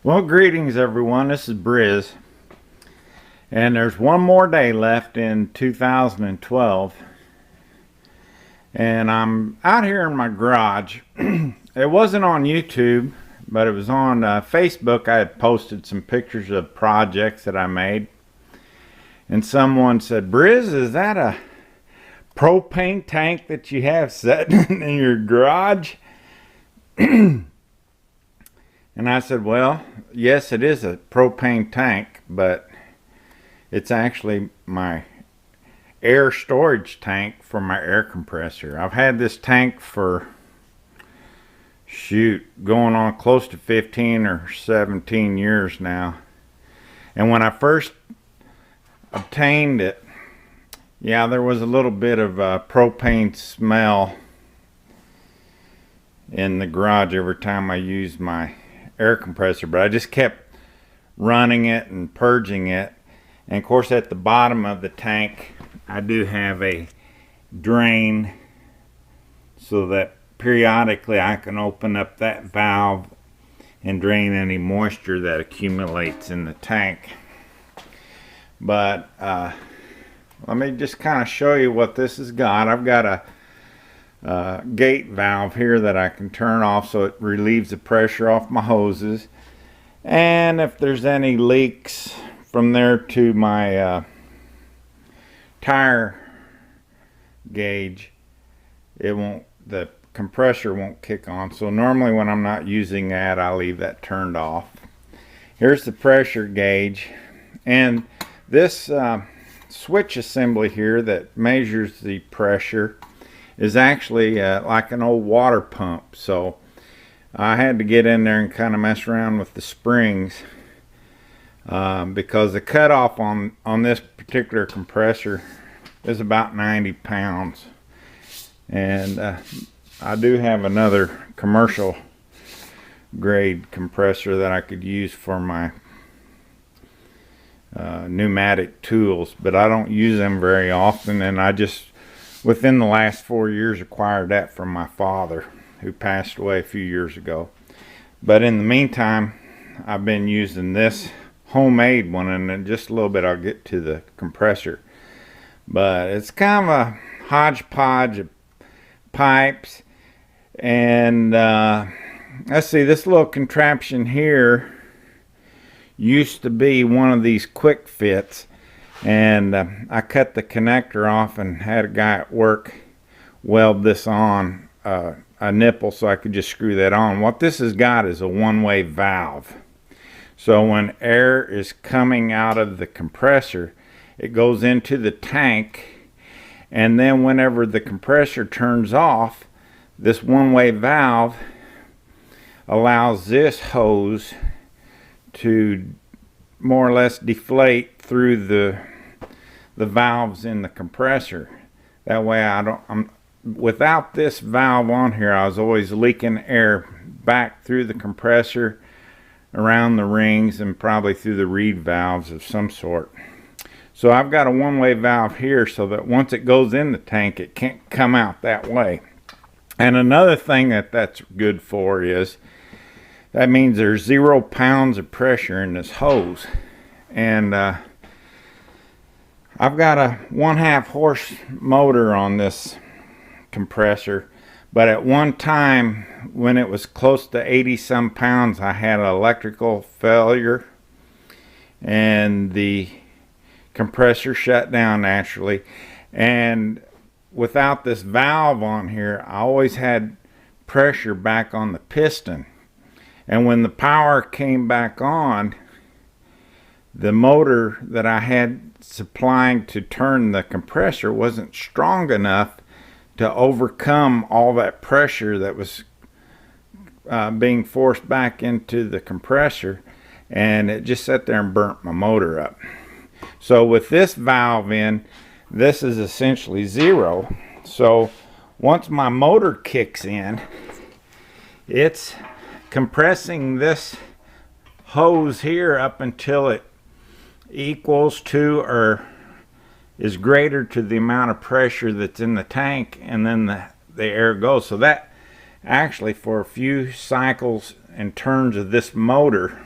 Well, greetings everyone. This is Briz, and there's one more day left in 2012, and I'm out here in my garage. It wasn't on YouTube, but it was on Facebook. I had posted some pictures of projects that I made, and someone said, "Briz, is that a propane tank that you have sitting in your garage?" And I said, well, yes, it is a propane tank, but it's actually my air storage tank for my air compressor. I've had this tank for, going on close to 15 or 17 years now. And when I first obtained it, yeah, there was a little bit of propane smell in the garage every time I used my air compressor, but I just kept running it and purging it. And of course, at the bottom of the tank I do have a drain so that periodically I can open up that valve and drain any moisture that accumulates in the tank. But let me just kind of show you what this has got. I've got a gate valve here that I can turn off so it relieves the pressure off my hoses, and if there's any leaks from there to my tire gauge, the compressor won't kick on. So normally when I'm not using that, I leave that turned off. Here's the pressure gauge, and this switch assembly here that measures the pressure is actually like an old water pump. So I had to get in there and kind of mess around with the springs because the cutoff on this particular compressor is about 90 pounds. And I do have another commercial grade compressor that I could use for my pneumatic tools, but I don't use them very often, and I just within the last 4 years acquired that from my father, who passed away a few years ago. But in the meantime, I've been using this homemade one, and in just a little bit I'll get to the compressor. But it's kind of a hodgepodge of pipes, and let's see, this little contraption here used to be one of these quick fits, and I cut the connector off and had a guy at work weld this on a nipple so I could just screw that on. What this has got is a one-way valve. So when air is coming out of the compressor, it goes into the tank, and then whenever the compressor turns off, this one-way valve allows this hose to more or less deflate through the valves in the compressor. That way without this valve on here, I was always leaking air back through the compressor, around the rings, and probably through the reed valves of some sort. So I've got a one-way valve here so that once it goes in the tank, it can't come out that way. And another thing that's good for is that means there's 0 pounds of pressure in this hose. And I've got a 1/2 horse motor on this compressor, but at one time when it was close to 80 some pounds, I had an electrical failure and the compressor shut down naturally. And without this valve on here, I always had pressure back on the piston. And when the power came back on, the motor that I had supplying to turn the compressor wasn't strong enough to overcome all that pressure that was being forced back into the compressor, and it just sat there and burnt my motor up. So with this valve in, this is essentially 0. So once my motor kicks in, it's compressing this hose here up until it equals to or is greater to the amount of pressure that's in the tank, and then the air goes. So that actually, for a few cycles and turns of this motor,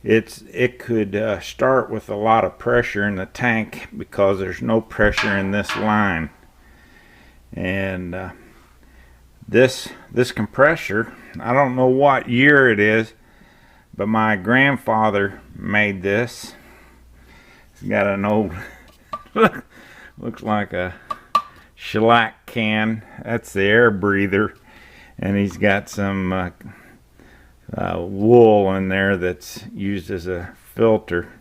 it could start with a lot of pressure in the tank because there's no pressure in this line. And this compressor, I don't know what year it is, but my grandfather made this. It's got an old looks like a shellac can. That's the air breather, and he's got some wool in there that's used as a filter.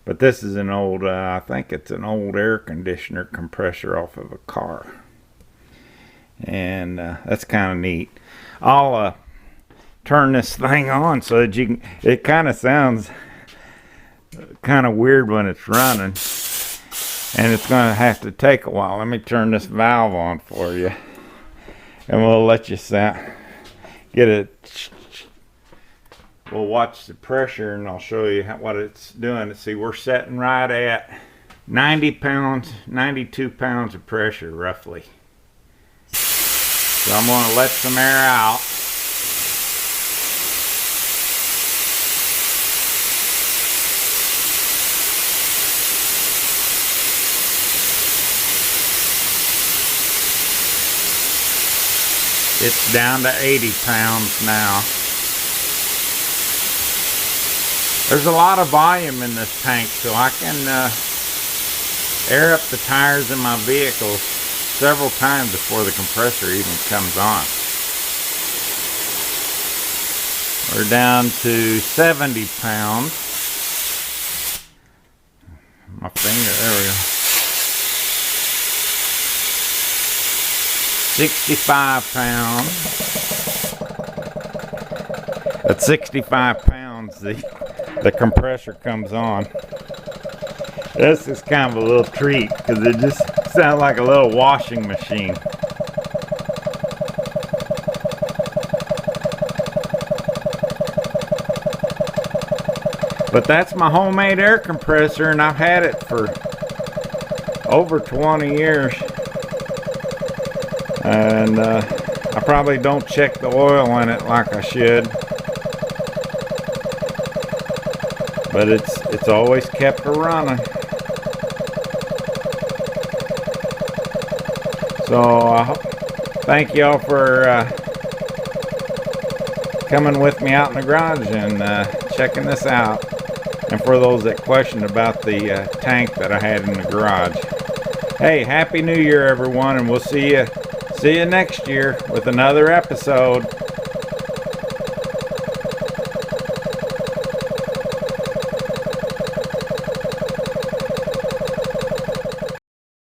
But this is an old, I think it's an old air conditioner compressor off of a car. And that's kind of neat. I'll turn this thing on so that you can, it kind of sounds kind of weird when it's running. And it's going to have to take a while. Let me turn this valve on for you. And we'll let you get it. We'll watch the pressure and I'll show you what it's doing. See, we're setting right at 90 pounds, 92 pounds of pressure roughly. So I'm going to let some air out. It's down to 80 pounds now. There's a lot of volume in this tank, so I can air up the tires in my vehicle several times before the compressor even comes on. We're down to 70 pounds. My finger, there we go. 65 pounds. At 65 pounds, the compressor comes on. This is kind of a little treat because it just sounds like a little washing machine. But that's my homemade air compressor, and I've had it for over 20 years. And I probably don't check the oil in it like I should. But it's always kept her running. So thank y'all for coming with me out in the garage and checking this out. And for those that questioned about the tank that I had in the garage. Hey, Happy New Year everyone, and we'll see you next year with another episode.